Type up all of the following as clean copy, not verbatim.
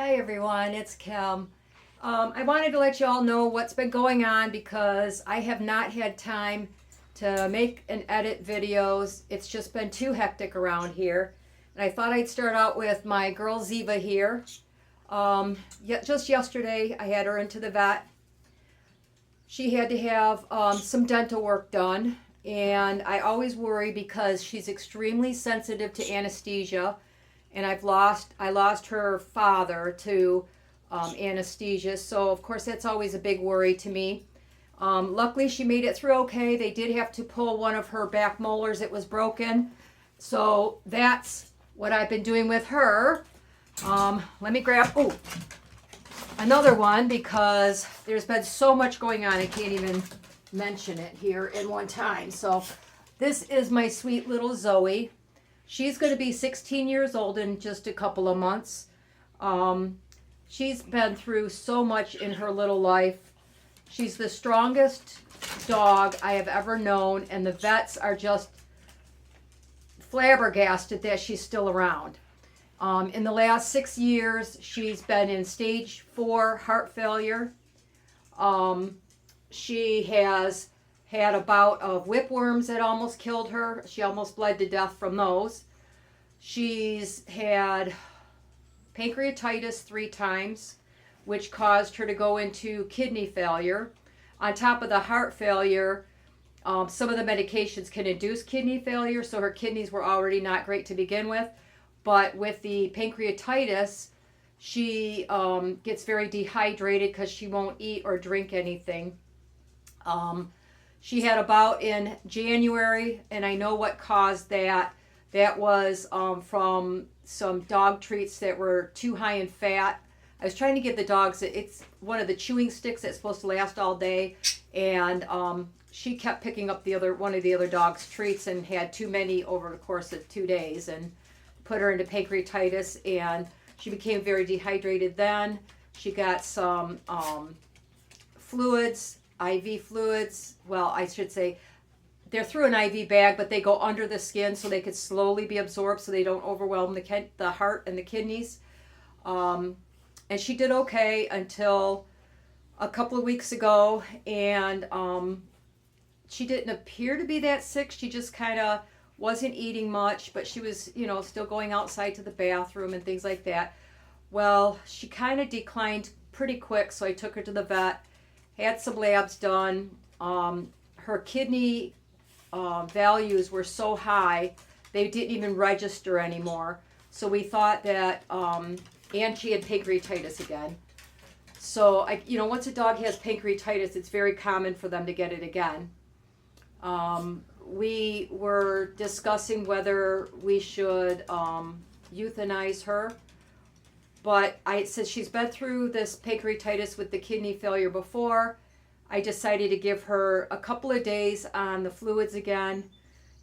Hi everyone, it's Kim. I wanted to let you all know what's been going on because I have not had time to make and edit videos. It's just been too hectic around here. And I thought I'd start out with my girl Ziva here. Just yesterday I had her into the vet. She had to have some dental work done. And I always worry because she's extremely sensitive to anesthesia, and I lost her father to anesthesia, so of course that's always a big worry to me. Luckily she made it through okay. They did have to pull one of her back molars, it was broken, so that's what I've been doing with her. Let me grab another one because there's been so much going on I can't even mention it here in one time. So this is my sweet little Zoe. She's going to be 16 years old in just a couple of months. She's been through so much in her little life. She's the strongest dog I have ever known, and the vets are just flabbergasted that she's still around. In the last 6 years, she's been in stage 4 heart failure. She has had a bout of whipworms that almost killed her. She almost bled to death from those. She's had pancreatitis 3 times, which caused her to go into kidney failure. On top of the heart failure, some of the medications can induce kidney failure, so her kidneys were already not great to begin with. But with the pancreatitis, she gets very dehydrated because she won't eat or drink anything. She had a bout in January, and I know what caused that. That was from some dog treats that were too high in fat. I was trying to give the dogs, it's one of the chewing sticks that's supposed to last all day, and she kept picking up one of the other dog's treats and had too many over the course of 2 days and put her into pancreatitis, and she became very dehydrated then. She got some fluids, IV fluids. Well, I should say they're through an IV bag, but they go under the skin so they could slowly be absorbed so they don't overwhelm the heart and the kidneys. And she did okay until a couple of weeks ago, and she didn't appear to be that sick. She just kind of wasn't eating much, but she was, still going outside to the bathroom and things like that. Well, she kind of declined pretty quick, so I took her to the vet, had some labs done. Her kidney values were so high, they didn't even register anymore. So we thought that, and she had pancreatitis again. So, once a dog has pancreatitis, it's very common for them to get it again. We were discussing whether we should euthanize her, but since she's been through this pancreatitis with the kidney failure before, I decided to give her a couple of days on the fluids again.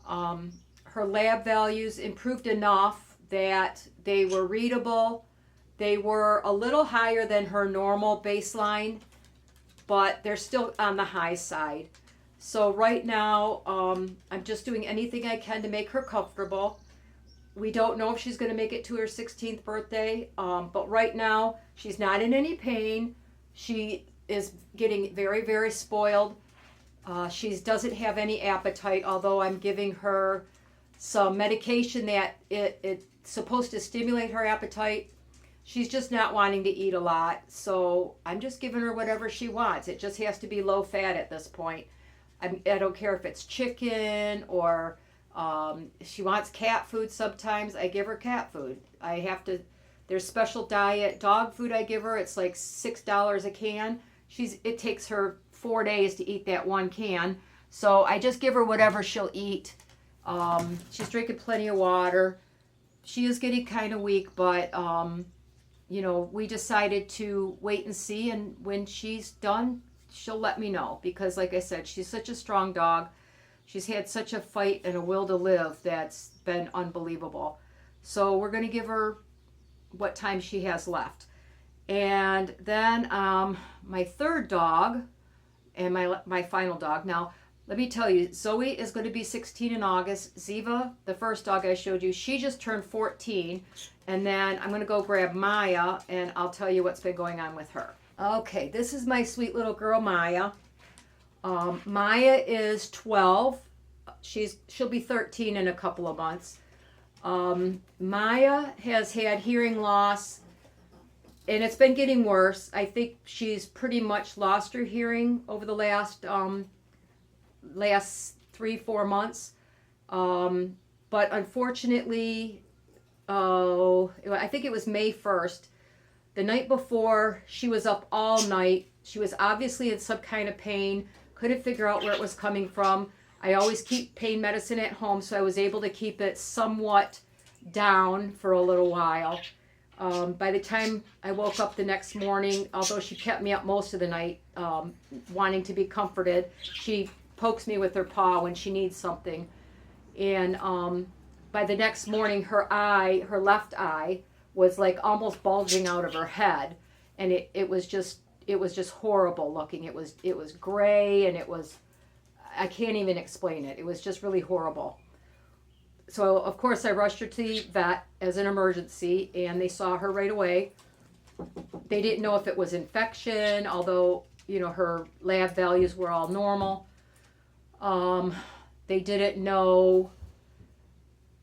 Her lab values improved enough that they were readable. They were a little higher than her normal baseline, but they're still on the high side. So right now, I'm just doing anything I can to make her comfortable. We don't know if she's going to make it to her 16th birthday, but right now she's not in any pain. She is getting very, very spoiled. She doesn't have any appetite, although I'm giving her some medication that it's supposed to stimulate her appetite. She's just not wanting to eat a lot, so I'm just giving her whatever she wants. It just has to be low fat at this point. I don't care if it's chicken or she wants cat food sometimes. I give her cat food. There's special diet dog food I give her. It's like $6 a can. It takes her 4 days to eat that one can. So I just give her whatever she'll eat. She's drinking plenty of water. She is getting kind of weak, but we decided to wait and see, and when she's done, she'll let me know, because like I said, she's such a strong dog. She's had such a fight and a will to live that's been unbelievable. So we're going to give her what time she has left. And then my third dog and my final dog. Now, let me tell you, Zoe is going to be 16 in August. Ziva, the first dog I showed you, she just turned 14. And then I'm going to go grab Maya, and I'll tell you what's been going on with her. Okay, this is my sweet little girl, Maya. Maya is 12. She'll be 13 in a couple of months. Maya has had hearing loss, and it's been getting worse. I think she's pretty much lost her hearing over the last 3-4 months. But unfortunately, I think it was May 1st. The night before, she was up all night. She was obviously in some kind of pain. Couldn't figure out where it was coming from. I always keep pain medicine at home, so I was able to keep it somewhat down for a little while. By the time I woke up the next morning, although she kept me up most of the night, wanting to be comforted, she pokes me with her paw when she needs something. And by the next morning, her left eye, was like almost bulging out of her head, and it was just horrible looking. It was gray, and I can't even explain it. It was just really horrible. So of course I rushed her to the vet as an emergency, and they saw her right away. They didn't know if it was infection, although her lab values were all normal. They didn't know.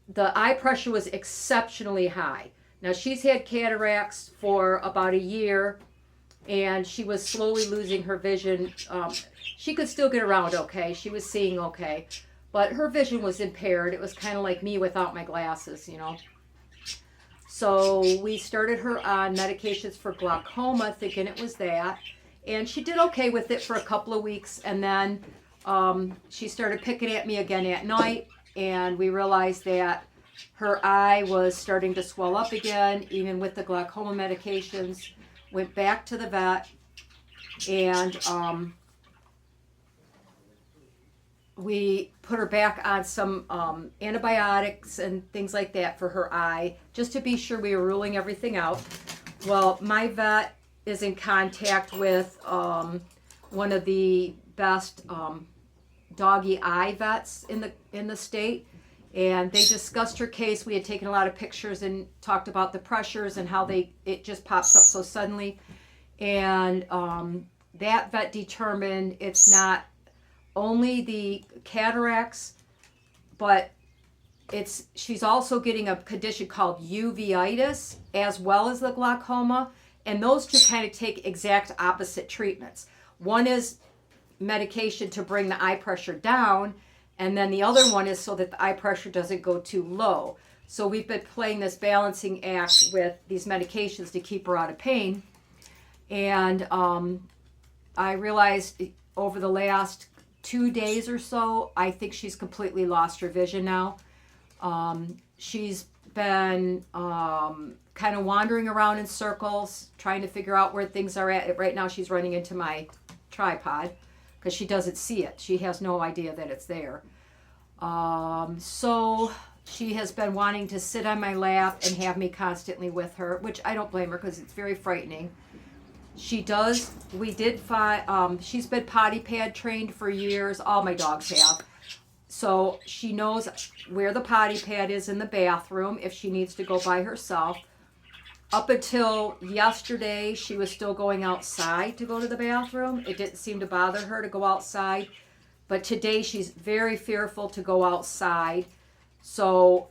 The eye pressure was exceptionally high. Now, she's had cataracts for about a year, and she was slowly losing her vision. She could still get around okay. She was seeing okay, but her vision was impaired. It was kind of like me without my glasses, So we started her on medications for glaucoma, thinking it was that, and she did okay with it for a couple of weeks, and then she started picking at me again at night, and we realized that her eye was starting to swell up again, even with the glaucoma medications. Went back to the vet, and we put her back on some antibiotics and things like that for her eye, just to be sure we were ruling everything out. Well, my vet is in contact with one of the best doggy eye vets in the state. And they discussed her case. We had taken a lot of pictures and talked about the pressures and how it just pops up so suddenly. And that vet determined it's not only the cataracts, but she's also getting a condition called uveitis as well as the glaucoma. And those two kind of take exact opposite treatments. One is medication to bring the eye pressure down, and then the other one is so that the eye pressure doesn't go too low. So we've been playing this balancing act with these medications to keep her out of pain. And I realized over the last 2 days or so, I think she's completely lost her vision now. She's been kind of wandering around in circles, trying to figure out where things are at. Right now she's running into my tripod, because she doesn't see it. She has no idea that it's there. So she has been wanting to sit on my lap and have me constantly with her, which I don't blame her, because it's very frightening. She's been potty pad trained for years. All my dogs have. So she knows where the potty pad is in the bathroom if she needs to go by herself. Up until yesterday, she was still going outside to go to the bathroom. It didn't seem to bother her to go outside. But today, she's very fearful to go outside. So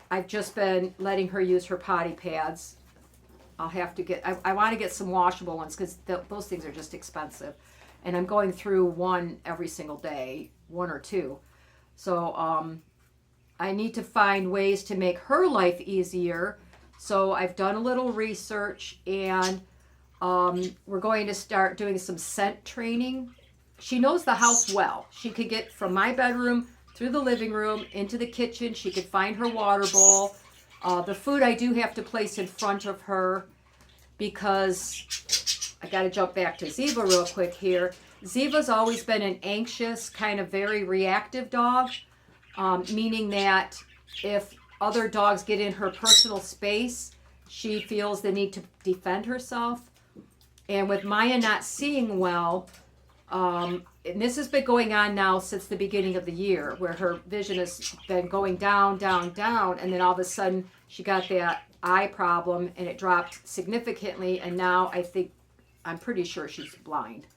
I've just been letting her use her potty pads. I'll have to I want to get some washable ones, because those things are just expensive. And I'm going through one every single day, 1 or 2. So I need to find ways to make her life easier. So I've done a little research, and we're going to start doing some scent training. She knows the house well. She could get from my bedroom through the living room into the kitchen. She could find her water bowl. The food I do have to place in front of her, because I got to jump back to Ziva real quick here. Ziva's always been an anxious, kind of very reactive dog, meaning that if other dogs get in her personal space, she feels the need to defend herself. And with Maya not seeing well, and this has been going on now since the beginning of the year, where her vision has been going down, down, down, and then all of a sudden she got that eye problem and it dropped significantly, and now I'm pretty sure she's blind.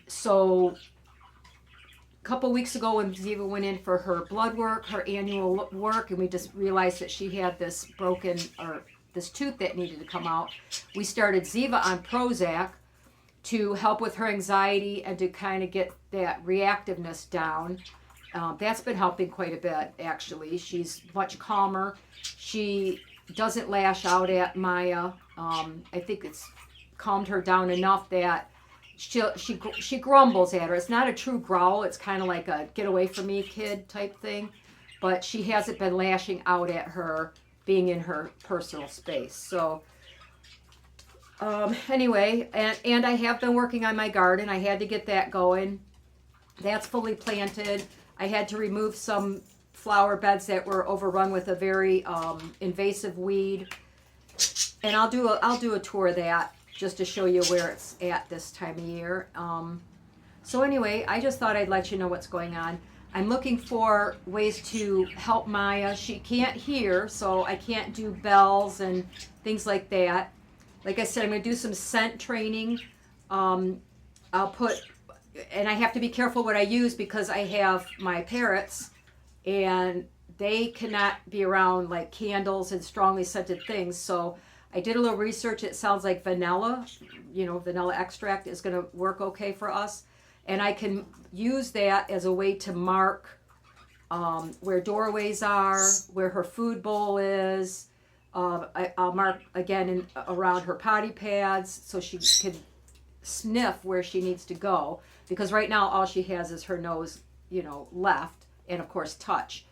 So a couple weeks ago when Ziva went in for her blood work, her annual work, and we just realized that she had this broken, or this tooth that needed to come out, we started Ziva on Prozac to help with her anxiety and to kind of get that reactiveness down. That's been helping quite a bit, actually. She's much calmer. She doesn't lash out at Maya. I think it's calmed her down enough that she grumbles at her. It's not a true growl. It's kind of like a get away from me kid type thing. But she hasn't been lashing out at her, being in her personal space. So anyway, and I have been working on my garden. I had to get that going. That's fully planted. I had to remove some flower beds that were overrun with a very invasive weed. And I'll do a tour of that just to show you where it's at this time of year. So anyway, I just thought I'd let you know what's going on. I'm looking for ways to help Maya. She can't hear, so I can't do bells and things like that. Like I said, I'm going to do some scent training. I'll put, and I have to be careful what I use because I have my parrots and they cannot be around like candles and strongly scented things. So I did a little research. It sounds like vanilla, vanilla extract is going to work okay for us. And I can use that as a way to mark where doorways are, where her food bowl is. I'll mark again around her potty pads so she can sniff where she needs to go. Because right now all she has is her nose, left, and of course touch.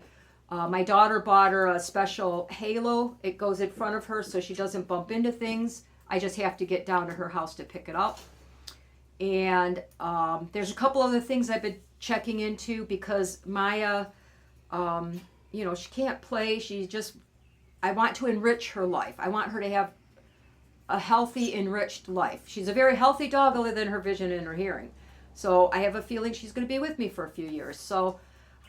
My daughter bought her a special halo. It goes in front of her so she doesn't bump into things. I just have to get down to her house to pick it up. And there's a couple other things I've been checking into because Maya, she can't play. I want to enrich her life. I want her to have a healthy, enriched life. She's a very healthy dog other than her vision and her hearing. So I have a feeling she's going to be with me for a few years. So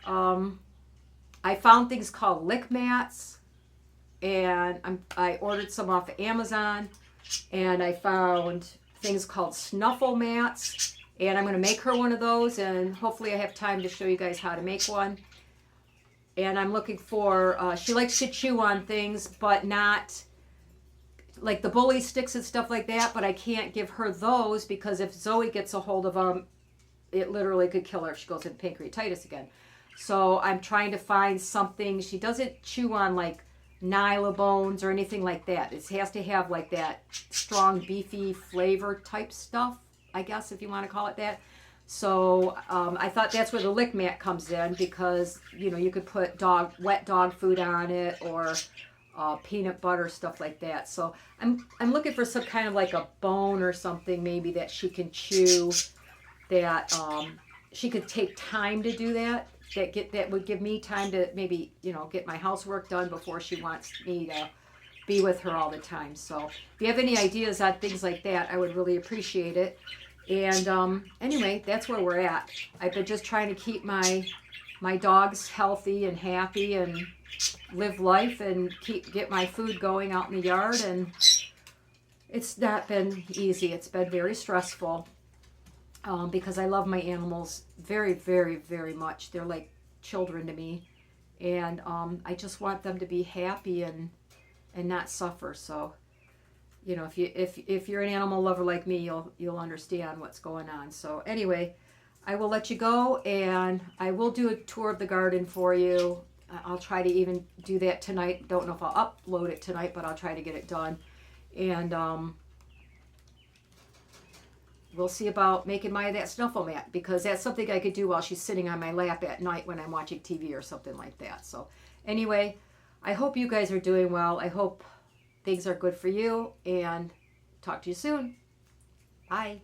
I found things called lick mats, and I ordered some off of Amazon, and I found things called snuffle mats, and I'm going to make her one of those, and hopefully I have time to show you guys how to make one. And I'm looking for, she likes to chew on things, but not like the bully sticks and stuff like that, but I can't give her those because if Zoe gets a hold of them, it literally could kill her if she goes into pancreatitis again. So I'm trying to find something. She doesn't chew on like Nylabones or anything like that. It has to have like that strong beefy flavor type stuff, I guess, if you want to call it that. So I thought that's where the lick mat comes in because, you could put wet dog food on it or peanut butter, stuff like that. So I'm looking for some kind of like a bone or something maybe that she can chew, that she could take time to do that. That would give me time to maybe, get my housework done before she wants me to be with her all the time. So if you have any ideas on things like that, I would really appreciate it. And anyway, that's where we're at. I've been just trying to keep my dogs healthy and happy and live life and get my food going out in the yard. And it's not been easy. It's been very stressful because I love my animals very, very, very much. They're like children to me. And I just want them to be happy and not suffer. So if you're an animal lover like me, you'll understand what's going on. So anyway, I will let you go, and I will do a tour of the garden for you. I'll try to even do that tonight. Don't know if I'll upload it tonight, but I'll try to get it done. And we'll see about making Maya that snuffle mat, because that's something I could do while she's sitting on my lap at night when I'm watching TV or something like that. So anyway, I hope you guys are doing well. I hope things are good for you, and talk to you soon. Bye.